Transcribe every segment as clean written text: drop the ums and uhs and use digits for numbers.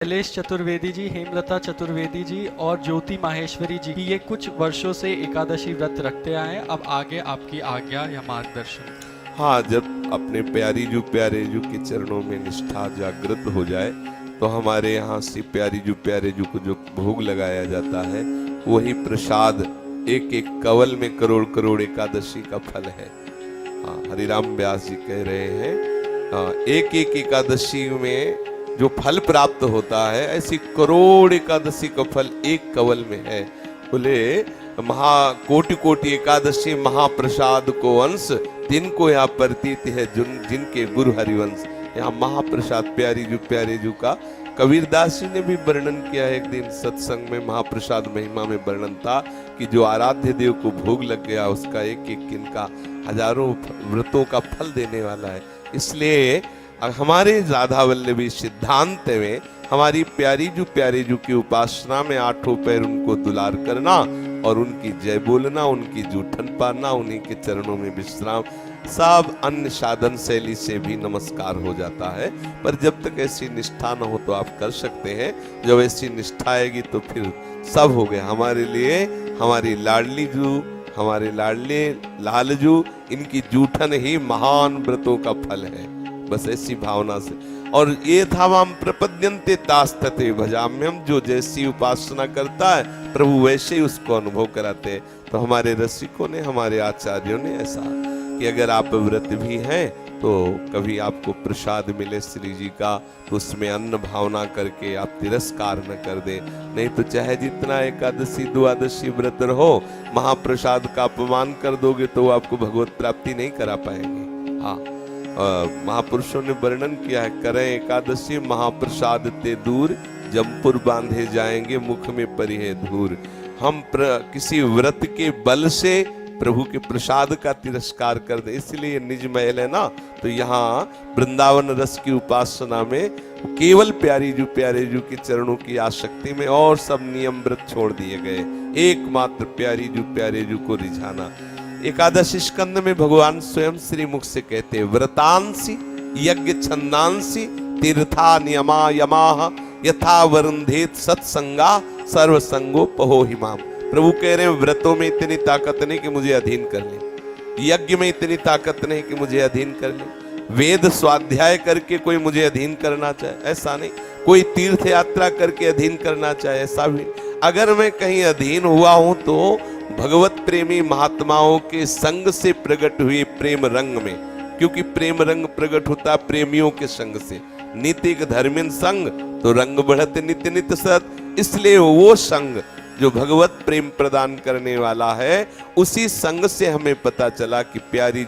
शैलेश चतुर्वेदी जी, हेमलता चतुर्वेदी जी और ज्योति माहेश्वरी जी ये कुछ वर्षों से एकादशी व्रत रखते आए हैं। अब आगे आपकी आज्ञा या मार्गदर्शन। हाँ, जब अपने प्यारी जू के चरणों में निष्ठा जागृत हो जाए तो हमारे यहाँ से प्यारी जू को जो भोग लगाया जाता है वही प्रसाद एक एक कवल में करोड़ करोड़ एकादशी का फल है। हाँ, हरिराम व्यास जी कह रहे हैं, हाँ, एक एक एकादशी में जो फल प्राप्त होता है ऐसी करोड़ एकादशी का फल एक कवल में है। बोले महा कोटि कोटि एकादशी महाप्रसाद को अंश दिन को यहाँ प्रतीत है जिनके गुरु हरिवंश। यहाँ महाप्रसाद प्यारे जू का कबीरदास जी ने भी वर्णन किया है। एक दिन सत्संग में महाप्रसाद महिमा में वर्णन था कि जो आराध्य देव को भोग लग गया उसका एक एक किनका हजारों व्रतों का फल देने वाला है। इसलिए हमारे राधा वल्लभी सिद्धांत में हमारी प्यारे जू की उपासना में आठों पैर उनको दुलार करना और उनकी जय बोलना, उनकी जूठन पाना, उन्हीं के चरणों में विश्राम, सब अन्य साधन शैली से भी नमस्कार हो जाता है। पर जब तक ऐसी निष्ठा न हो तो आप कर सकते हैं। जब ऐसी निष्ठा आएगी तो फिर सब हो गया। हमारे लिए हमारी लाडली जू, हमारे लाडले लाल जू, इनकी जूठन ही महान व्रतों का फल है। बस ऐसी भावना से। और ये था हम प्रपद्यन्ते तास्तते भजाम्यम, जो जैसी उपासना करता है प्रभु वैसे ही उसको अनुभव कराते हैं। तो हमारे रसिकों ने, हमारे आचार्यों ने ऐसा कि अगर आप व्रत भी हैं तो कभी आपको प्रसाद मिले श्री जी का तो उसमें अन्न भावना करके आप तिरस्कार न कर दे। नहीं तो चाहे जितना एकादशी द्वादशी व्रत रहो, महाप्रसाद का अपमान कर दोगे तो आपको भगवत प्राप्ति नहीं करा पाएंगे। हाँ, महापुरुषों ने वर्णन किया है, करें एकादशी महाप्रसाद ते दूर, जमपुर बांधे जाएंगे मुख में परिहे धूर। हम किसी व्रत के बल से प्रभु के प्रसाद का तिरस्कार कर दे, इसलिए निज महल है ना। तो यहाँ वृंदावन रस की उपासना में केवल प्यारे जू के चरणों की आसक्ति में और सब नियम व्रत छोड़ दिए गए, एकमात्र प्यारे जू को रिझाना। एकादशी स्कंद में भगवान स्वयं श्री मुख से कहते, व्रतांसी यज्ञ छंदांसी तीर्था नियमा यमाह यथा वरुंधेत सत्संगा सर्वसंगो पहो हिमाम। प्रभु कह रहे हैं व्रतों में इतनी ताकत नहीं कि मुझे अधीन कर ले, यज्ञ में इतनी ताकत नहीं कि मुझे अधीन कर ले, वेद स्वाध्याय करके कोई मुझे अधीन करना चाहे ऐसा नहीं, कोई तीर्थ यात्रा करके अधीन करना चाहे ऐसा भी। अगर मैं कहीं अधीन हुआ हूं तो भगवत प्रेमी महात्माओं के संग से प्रकट हुए प्रेम रंग में, क्योंकि प्रेम रंग प्रकट होता प्रेमियों के संग से। नीतिक धर्मिन संग तो रंग बढ़त नित्य नित्य सत। इसलिए वो संग जो भगवत प्रेम प्रदान करने वाला है, उसी संग से हमें पता चला कि प्यारे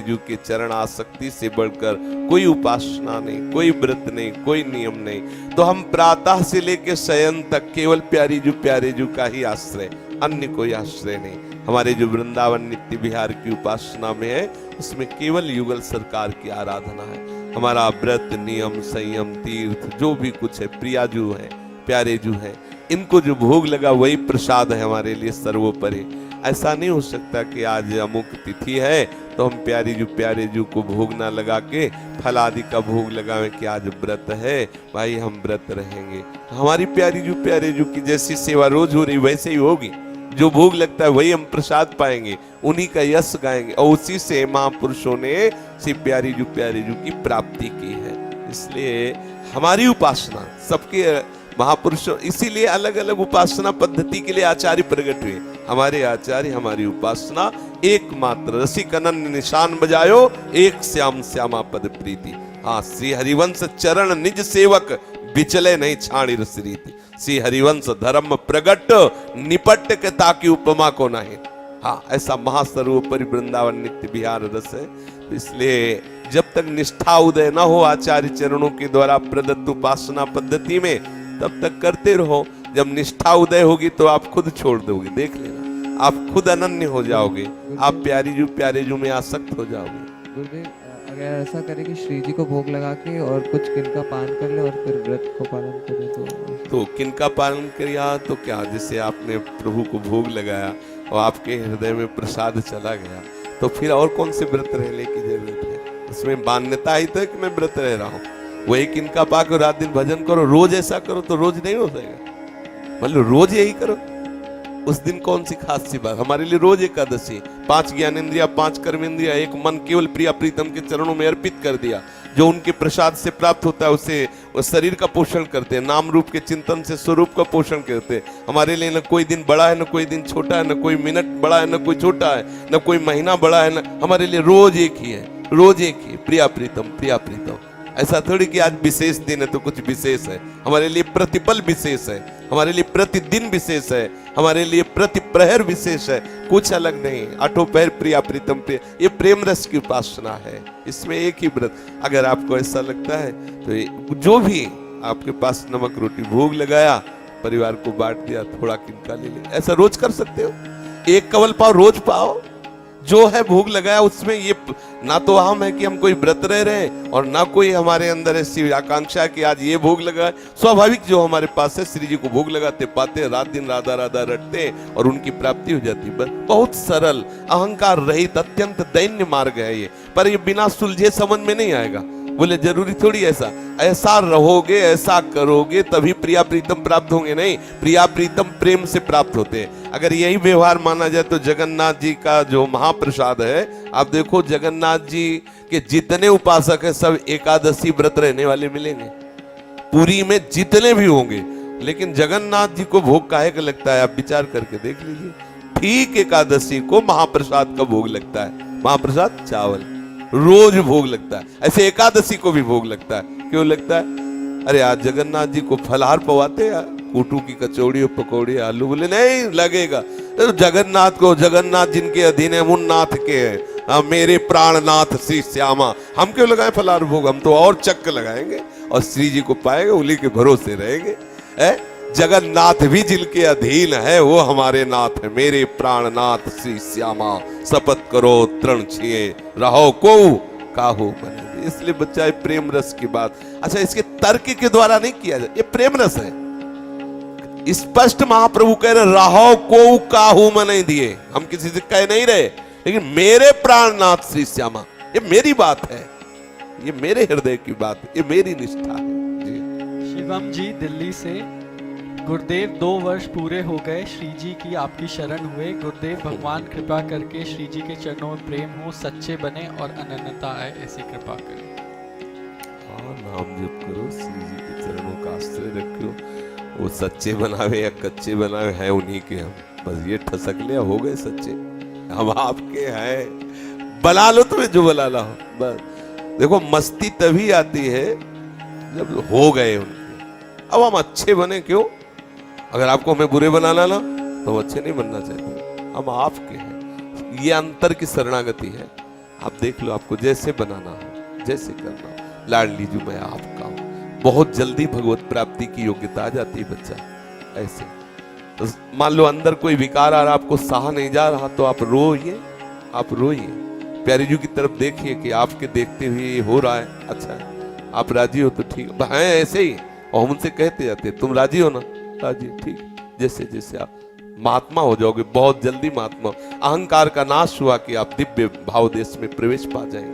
जू के चरण आसक्ति से बढ़कर कोई उपासना नहीं, कोई व्रत नहीं, कोई नियम नहीं। तो हम प्रातः से लेकर शयन तक केवल प्यारे जू का ही आश्रय, अन्य कोई आश्रय नहीं। हमारे जो वृंदावन नित्य विहार की उपासना में है उसमें केवल युगल सरकार की आराधना है। हमारा व्रत नियम संयम तीर्थ जो भी कुछ है प्रियाजू है, प्यारे जू है, इनको जो भोग लगा वही प्रसाद है हमारे लिए सर्वोपरि। ऐसा नहीं हो सकता कि आज अमुक तिथि है तो हम प्यारे जू को भोग ना लगा के फल आदि का भोग लगावें कि आज व्रत है भाई हम व्रत रहेंगे। हमारी प्यारे जू की जैसी सेवा रोज हो रही वैसे ही होगी, जो भोग लगता है वही हम प्रसाद पाएंगे, उन्हीं का यश गाएंगे और उसी से महापुरुषों ने श्री प्यारे जू की प्राप्ति की है। इसलिए हमारी उपासना सबके महापुरुषों, इसीलिए अलग अलग उपासना पद्धति के लिए आचार्य प्रकट हुए। हमारे आचार्य हमारी उपासना एकमात्र, रसिक अनन्य निशान बजायो एक श्याम श्यामा पद प्रीति। हाँ, श्री हरिवंश चरण निज सेवक बिचले नहीं छाणी रस रीति। श्री हरिवंश धर्म प्रगट निपट के ताकि उपमा को नहीं। हाँ, ऐसा महासर्वोपरि वृंदावन नित्य विहार रस है। तो इसलिए जब तक निष्ठा उदय न हो आचार्य चरणों के द्वारा प्रदत्त उपासना पद्धति में, तब तक करते रहो। जब निष्ठा उदय होगी तो आप खुद छोड़ दोगे, देख लेना, आप खुद अनन्य हो जाओगे, आप प्यारे जू में आसक्त हो जाओगे। गुरुदेव, अगर ऐसा करे कि श्री जी को भोग लगा के और कुछ किनका पान कर ले और फिर व्रत को पालन करे तो किनका पालन किया तो क्या, जैसे आपने प्रभु को भोग लगाया और आपके हृदय में प्रसाद चला गया तो फिर और कौन से व्रत रहने की जरूरत है? उसमें मान्यता ही तो है कि मैं व्रत रह रहा हूँ। वो एक इनका पाकर रात दिन भजन करो, रोज ऐसा करो तो रोज नहीं हो जाएगा। मतलब रोज यही करो, उस दिन कौन सी खास सी बात। हमारे लिए रोज एकादशी, 5 ज्ञानेंद्रिया, 5 कर्मेंद्रिया, एक मन केवल प्रिया प्रीतम के चरणों में अर्पित कर दिया। जो उनके प्रसाद से प्राप्त होता है उसे उस शरीर का पोषण करते हैं, नाम रूप के चिंतन से स्वरूप का पोषण करते हैं। हमारे लिए न कोई दिन बड़ा है, न कोई दिन छोटा है, न कोई मिनट बड़ा है, न कोई छोटा है, न कोई महीना बड़ा है, न हमारे लिए रोज एक ही है, रोज एक ही, प्रिया प्रीतम प्रिया प्रीतम। ऐसा थोड़ी कि आज विशेष दिन है तो कुछ विशेष है। हमारे लिए प्रतिपल विशेष है, हमारे लिए प्रतिदिन विशेष है, हमारे लिए प्रति प्रहर विशेष है, कुछ अलग नहीं। आठों पहर प्रिया प्रीतम प्रिय, ये प्रेम रस की उपासना है। इसमें एक ही व्रत। अगर आपको ऐसा लगता है तो जो भी आपके पास नमक रोटी भोग लगाया, परिवार को बांट दिया, थोड़ा किनका ले ले, ऐसा रोज कर सकते हो। एक कवल पाओ रोज पाओ, जो है भोग लगाया उसमें ये ना तो हम है कि हम कोई व्रत रह रहे हैं और ना कोई हमारे अंदर ऐसी आकांक्षा कि आज ये भोग लगाए। स्वाभाविक जो हमारे पास है, श्री जी को भोग लगाते पाते रात दिन राधा राधा रटते और उनकी प्राप्ति हो जाती। बस बहुत सरल, अहंकार रहित, अत्यंत दैन्य मार्ग है ये। पर ये बिना सुलझे समझ में नहीं आएगा। बोले जरूरी थोड़ी ऐसा, ऐसा रहोगे, ऐसा करोगे तभी प्रिया प्रीतम प्राप्त होंगे, नहीं। प्रिया प्रीतम प्रेम से प्राप्त होते हैं। अगर यही व्यवहार माना जाए तो जगन्नाथ जी का जो महाप्रसाद है, आप देखो जगन्नाथ जी के जितने उपासक हैं सब एकादशी व्रत रहने वाले मिलेंगे। पुरी में जितने भी होंगे, लेकिन जगन्नाथ जी को भोग काहे का लगता है, आप विचार करके देख लीजिए। ठीक एकादशी को महाप्रसाद का भोग लगता है, महाप्रसाद चावल रोज भोग लगता है। ऐसे एकादशी को भी भोग लगता है। क्यों लगता है? अरे आज जगन्नाथ जी को फलहार पवाते यार, कूटू की कचौड़ी और पकौड़ी आलू, बोले नहीं लगेगा। तो जगन्नाथ को, जगन्नाथ जिनके अधीन है उन नाथ के है, मेरे प्राणनाथ श्री श्यामा। हम क्यों लगाए फलहार भोग? हम तो और चक्क लगाएंगे और श्री जी को पाएंगे, उन्हीं के भरोसे रहेंगे। जगन्नाथ भी जिनके अधीन है वो हमारे नाथ है, मेरे प्राणनाथ श्री श्यामा। शपथ करो तृण छिए रहो को काहू बने। इसलिए बच्चा प्रेम रस की बात, अच्छा इसके तर्क के द्वारा नहीं किया जाए, ये प्रेम रस है। स्पष्ट महाप्रभु कह रहे रहो को काहू मने दिए, हम किसी से कह नहीं रहे, लेकिन मेरे प्राणनाथ श्री श्यामा, ये मेरी बात है, ये मेरे हृदय की बात है, ये मेरी निष्ठा है जी। शिवम जी दिल्ली से, गुरुदेव 2 वर्ष पूरे हो गए श्री जी की आपकी शरण हुए। गुरुदेव भगवान कृपा करके श्री जी के चरणों में प्रेम हो, सच्चे बने और अनन्यता आए, ऐसी कृपा करें। हाँ, नाम जप करो, श्री जी के चरणों का आश्रय रखो। वो सच्चे बनावे या कच्चे बनावे हैं उन्हीं के हम, बस ये ठसक लिया हो गए सच्चे, हम आपके हैं। बना लो तुम्हें जो बनाना हो, बस। देखो मस्ती तभी आती है जब हो गए उनके। अब हम अच्छे बने क्यों? अगर आपको हमें बुरे बनाना ना तो हम अच्छे नहीं बनना चाहते, हम आपके हैं। ये अंतर की शरणागति है। आप देख लो, आपको जैसे बनाना हो, जैसे करना हो, लाड लीजिए मैं आपका हूं। बहुत जल्दी भगवत प्राप्ति की योग्यता आ जाती है बच्चा। ऐसे तो मान लो अंदर कोई विकार आ रहा, आपको सहा नहीं जा रहा, तो आप रोइए, आप रोइए, प्यारी जी की तरफ देखिए कि आपके देखते हुए ये हो रहा है, अच्छा है, आप राजी हो तो ठीक है, ऐसे ही। और हम उनसे कहते जाते तुम राजी हो ना? राजी, ठीक। जैसे जैसे आप महात्मा हो जाओगे, बहुत जल्दी महात्मा, अहंकार का नाश हुआ कि आप दिव्य भाव देश में प्रवेश पा जाएंगे।